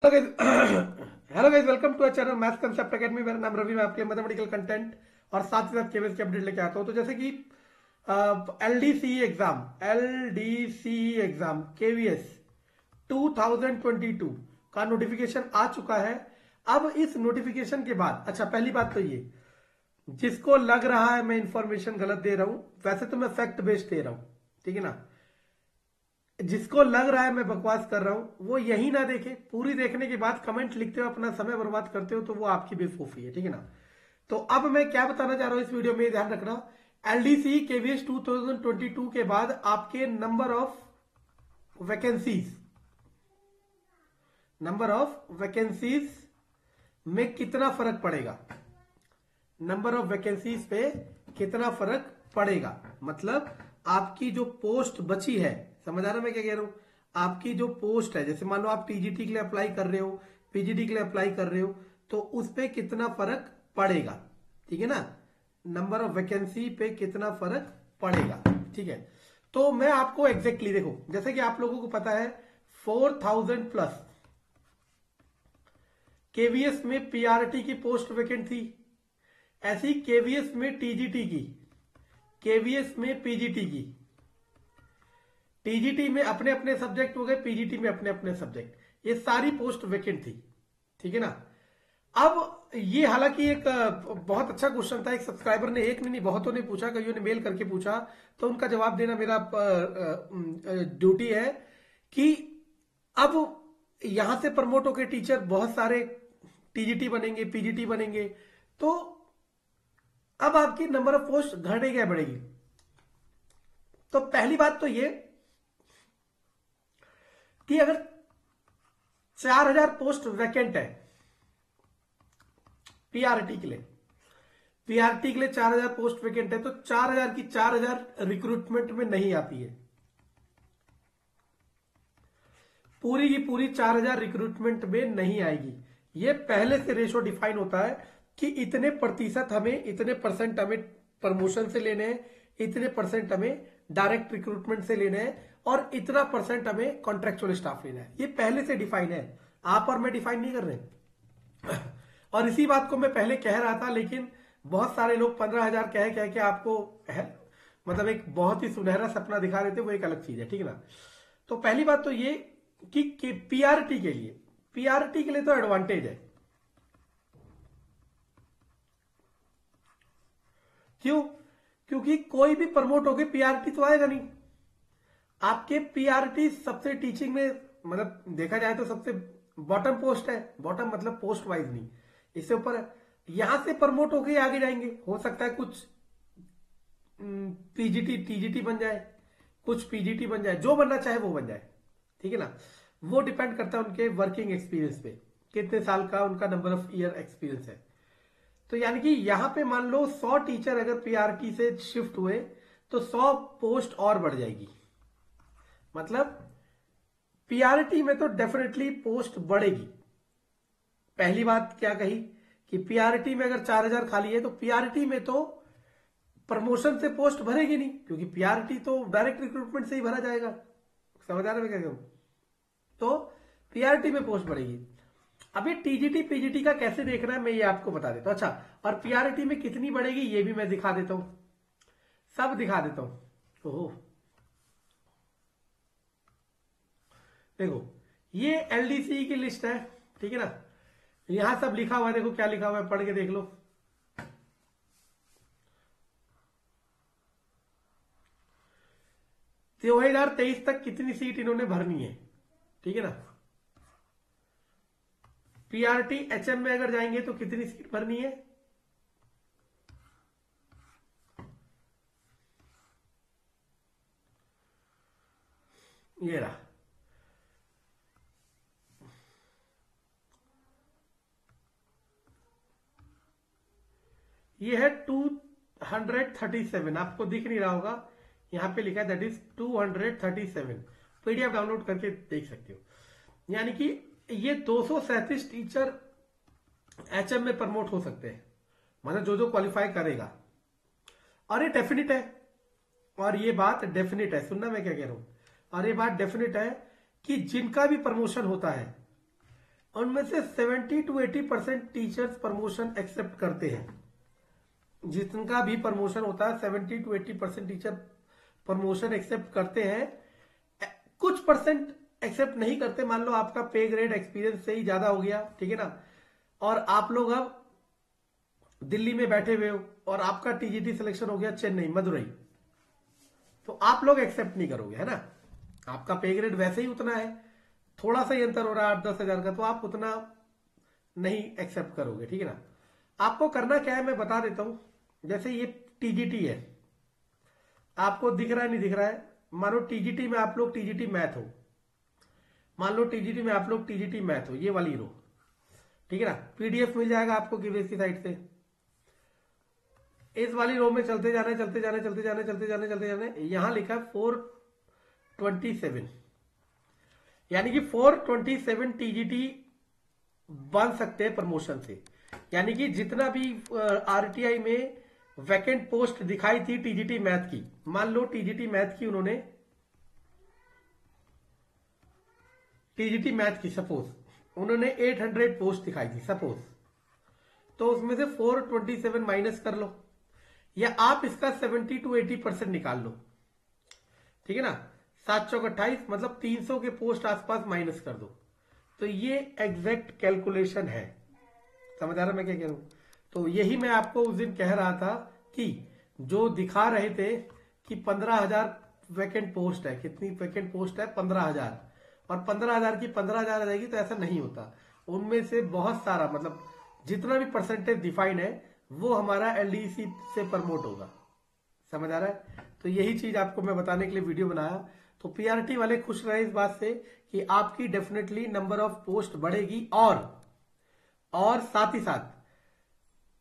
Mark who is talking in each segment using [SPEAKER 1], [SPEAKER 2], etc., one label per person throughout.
[SPEAKER 1] Hello guys, welcome to our channel maths concept academy. मेरा नाम रवि, मैं आपके मैथमेटिकल कंटेंट और साथ ही साथ केमिस्ट्री की अपडेट लेके आता हूं। तो जैसे कि एलडीसी एग्जाम केवीएस 2022 का नोटिफिकेशन आ चुका है। अब इस नोटिफिकेशन के बाद, अच्छा पहली बात तो ये, जिसको लग रहा है मैं इंफॉर्मेशन गलत दे रहा हूं, वैसे तो मैं फैक्ट बेस्ड दे रहा हूं, ठीक है ना। जिसको लग रहा है मैं बकवास कर रहा हूं वो यही ना देखे, पूरी देखने के बाद कमेंट लिखते हो, अपना समय बर्बाद करते हो, तो वो आपकी बेवकूफी है, ठीक है ना। तो अब मैं क्या बताना चाह रहा हूं इस वीडियो में, ध्यान रखना। एलडीसी केवीएस 2022 के बाद आपके वैकेंसीज नंबर ऑफ वैकेंसीज में कितना फर्क पड़ेगा, नंबर ऑफ वैकेंसीज पे कितना फर्क पड़ेगा। मतलब आपकी जो पोस्ट बची है, समझ आ रहा मैं क्या कह रहा हूं। आपकी जो पोस्ट है, जैसे मान लो आप टीजीटी के लिए अप्लाई कर रहे हो, पीजीटी के लिए अप्लाई कर रहे हो, तो उस पे कितना फर्क पड़ेगा, ठीक है ना। नंबर ऑफ वैकेंसी पे कितना फर्क पड़ेगा, ठीक है। तो मैं आपको एग्जैक्टली देखो, जैसे कि आप लोगों को पता है 4000 प्लस केवीएस में पीआरटी की पोस्ट वैकेंट थी, ऐसी केवीएस में टीजीटी की, केवीएस में पीजीटी की। टीजीटी में अपने अपने सब्जेक्ट हो गए, पीजीटी में अपने अपने सब्जेक्ट, ये सारी पोस्ट वैकेंट थी, ठीक है ना। अब ये हालांकि एक बहुत अच्छा क्वेश्चन था, एक सब्सक्राइबर ने, एक नहीं बहुतों ने पूछा, कईयों ने मेल करके पूछा, तो उनका जवाब देना मेरा ड्यूटी है कि अब यहां से प्रमोट होकर टीचर बहुत सारे टीजीटी बनेंगे, पीजीटी बनेंगे, तो अब आपकी नंबर ऑफ पोस्ट घटेगी या बढ़ेगी। तो पहली बात तो ये कि अगर 4000 पोस्ट वैकेंट है पीआरटी के लिए, पीआरटी के लिए 4000 पोस्ट वैकेंट है, तो 4000 की 4000 रिक्रूटमेंट में नहीं आती है, पूरी की पूरी 4000 रिक्रूटमेंट में नहीं आएगी। ये पहले से रेशो डिफाइन होता है कि इतने प्रतिशत हमें, इतने परसेंट हमें प्रमोशन से लेने हैं, इतने परसेंट हमें डायरेक्ट रिक्रूटमेंट से लेने हैं, और इतना परसेंट हमें कॉन्ट्रेक्चुअल स्टाफ लेना है। ये पहले से डिफाइन है, आप और मैं डिफाइन नहीं कर रहे। और इसी बात को मैं पहले कह रहा था, लेकिन बहुत सारे लोग 15,000 कह कह के आपको मतलब एक बहुत ही सुनहरा सपना दिखा रहे थे, वो एक अलग चीज है, ठीक है ना। तो पहली बात तो ये कि पीआरटी के लिए, पीआरटी के लिए तो एडवांटेज है। क्यों? क्योंकि कोई भी प्रमोट होके पीआरटी तो आएगा नहीं। आपके पीआरटी सबसे टीचिंग में, मतलब देखा जाए तो सबसे बॉटम पोस्ट है, बॉटम मतलब पोस्ट वाइज नहीं, इससे ऊपर है। यहां से प्रमोट होके आगे जाएंगे, हो सकता है कुछ पीजीटी टीजीटी बन जाए, कुछ पीजीटी बन जाए, जो बनना चाहे वो बन जाए, ठीक है ना। वो डिपेंड करता है उनके वर्किंग एक्सपीरियंस पे, कितने साल का उनका नंबर ऑफ ईयर एक्सपीरियंस है। तो यानी कि यहां पे मान लो 100 टीचर अगर पीआरटी से शिफ्ट हुए, तो 100 पोस्ट और बढ़ जाएगी। मतलब पीआरटी में तो डेफिनेटली पोस्ट बढ़ेगी। पहली बात क्या कही कि पीआरटी में अगर 4000 खाली है, तो पीआरटी में तो प्रमोशन से पोस्ट भरेगी नहीं, क्योंकि पीआरटी तो डायरेक्ट रिक्रूटमेंट से ही भरा जाएगा। समझ आ रहा है मैं क्या कहूं। तो पीआरटी में पोस्ट बढ़ेगी। अब ये टीजीटी पीजीटी का कैसे देखना है मैं ये आपको बता देता हूं। अच्छा, और पीआरटी में कितनी बढ़ेगी ये भी मैं दिखा देता हूं, सब दिखा देता हूं। ओहो, देखो ये एलडीसी की लिस्ट है, ठीक है ना। यहां सब लिखा हुआ है, देखो क्या लिखा हुआ है, पढ़ के देख लो। 2023 तक कितनी सीट इन्होंने भरनी है, ठीक है ना। पीआरटी एचएम में अगर जाएंगे तो कितनी सीट भरनी है, ये रहा। ये है 237, आपको दिख नहीं रहा होगा, यहां पे लिखा है दैट इज 237। पीडीएफ डाउनलोड करके देख सकते हो। यानी कि ये 237 टीचर एचएम में प्रमोट हो सकते हैं, मतलब जो जो क्वालिफाई करेगा। और ये डेफिनेट है, और ये बात डेफिनेट है, सुनना मैं क्या कह रहा हूं। और ये बात डेफिनेट है कि जिनका भी प्रमोशन होता है, उनमें से 70 to 80% टीचर्स प्रमोशन एक्सेप्ट करते हैं। जिनका भी प्रमोशन होता है 70 to 80% टीचर प्रमोशन एक्सेप्ट करते हैं। कुछ परसेंट एक्सेप्ट नहीं करते। मान लो आपका पे ग्रेड एक्सपीरियंस से ही ज्यादा हो गया, ठीक है ना, और आप लोग अब दिल्ली में बैठे हुए हो और आपका टीजीटी सिलेक्शन हो गया चेन्नई, मदुरई, तो आप लोग एक्सेप्ट नहीं करोगे, है ना। आपका पे ग्रेड वैसे ही उतना है, थोड़ा सा ही अंतर हो रहा है 8-10 हजार का, तो आप उतना नहीं एक्सेप्ट करोगे, ठीक है ना। आपको करना क्या है मैं बता देता हूं। जैसे ये टीजीटी है, आपको दिख रहा है नहीं दिख रहा है, मानो टीजीटी में आप लोग टीजीटी मैथ हो, मान लो टीजीटी में आप लोग टीजीटी मैथ हो, ये वाली रो, ठीक है ना। पीडीएफ मिल जाएगा आपको गिवेस की साइट से। इस वाली रो में चलते जाना चलते जाना चलते जाना चलते जाना चलते जाना, यहां लिखा 427, यानी कि 427 टीजीटी बन सकते हैं प्रमोशन से। यानी कि जितना भी आरटीआई में वैकेंट पोस्ट दिखाई थी टीजीटी मैथ की, मान लो टीजीटी मैथ की उन्होंने टीजीटी मैथ की सपोज उन्होंने 800 पोस्ट दिखाई थी सपोज, तो उसमें से 427 माइनस कर लो, या आप इसका 70 to 80% निकाल लो, ठीक है ना। 7 चौक 28 मतलब 300 के पोस्ट आसपास माइनस कर दो, तो ये एग्जैक्ट कैलकुलेशन है। समझ आ रहा मैं क्या कह रहा हूं। तो यही मैं आपको उस दिन कह रहा था कि जो दिखा रहे थे कि 15,000 वैकेंट पोस्ट है, कितनी वैकेंट पोस्ट है 15,000, और 15,000 की 15,000 आ जाएगी, तो ऐसा नहीं होता। उनमें से बहुत सारा मतलब जितना भी परसेंटेज डिफाइन है वो हमारा एलडीसी से प्रमोट होगा। समझ आ रहा है। तो यही चीज आपको मैं बताने के लिए वीडियो बनाया। तो पीआरटी वाले खुश रहे इस बात से कि आपकी डेफिनेटली नंबर ऑफ पोस्ट बढ़ेगी, और साथ ही साथ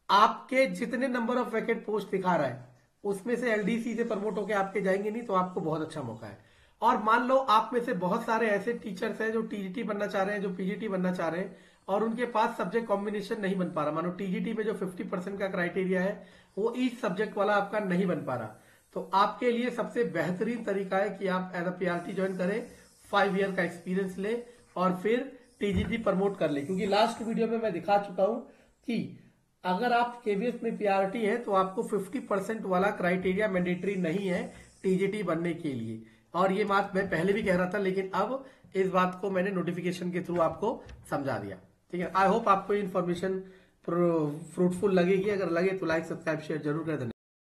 [SPEAKER 1] आपके जितने नंबर ऑफ वैकेंट पोस्ट दिखा रहा है उसमें से एलडीसी से प्रमोट होकर आपके जाएंगे नहीं, तो आपको बहुत अच्छा मौका है। और मान लो आप में से बहुत सारे ऐसे टीचर्स हैं जो टीजीटी बनना चाह रहे हैं, जो पीजीटी बनना चाह रहे हैं, और उनके पास सब्जेक्ट कॉम्बिनेशन नहीं बन पा रहा। मानो टीजीटी में जो 50% का क्राइटेरिया है वो ईच सब्जेक्ट वाला आपका नहीं बन पा रहा, तो आपके लिए सबसे बेहतरीन तरीका है कि आप एज अ पीआरटी ज्वाइन करें, 5 ईयर का एक्सपीरियंस ले और फिर टीजीटी प्रमोट कर ले। क्योंकि लास्ट वीडियो में मैं दिखा चुका हूं कि अगर आप केवीएस में पीआरटी है तो आपको 50% वाला क्राइटेरिया मैंडेटरी नहीं है टीजीटी बनने के लिए। और ये बात मैं पहले भी कह रहा था, लेकिन अब इस बात को मैंने नोटिफिकेशन के थ्रू आपको समझा दिया, ठीक है। आई होप आपको इन्फॉर्मेशन फ्रूटफुल लगेगी। अगर लगे तो लाइक सब्सक्राइब शेयर जरूर कर देना।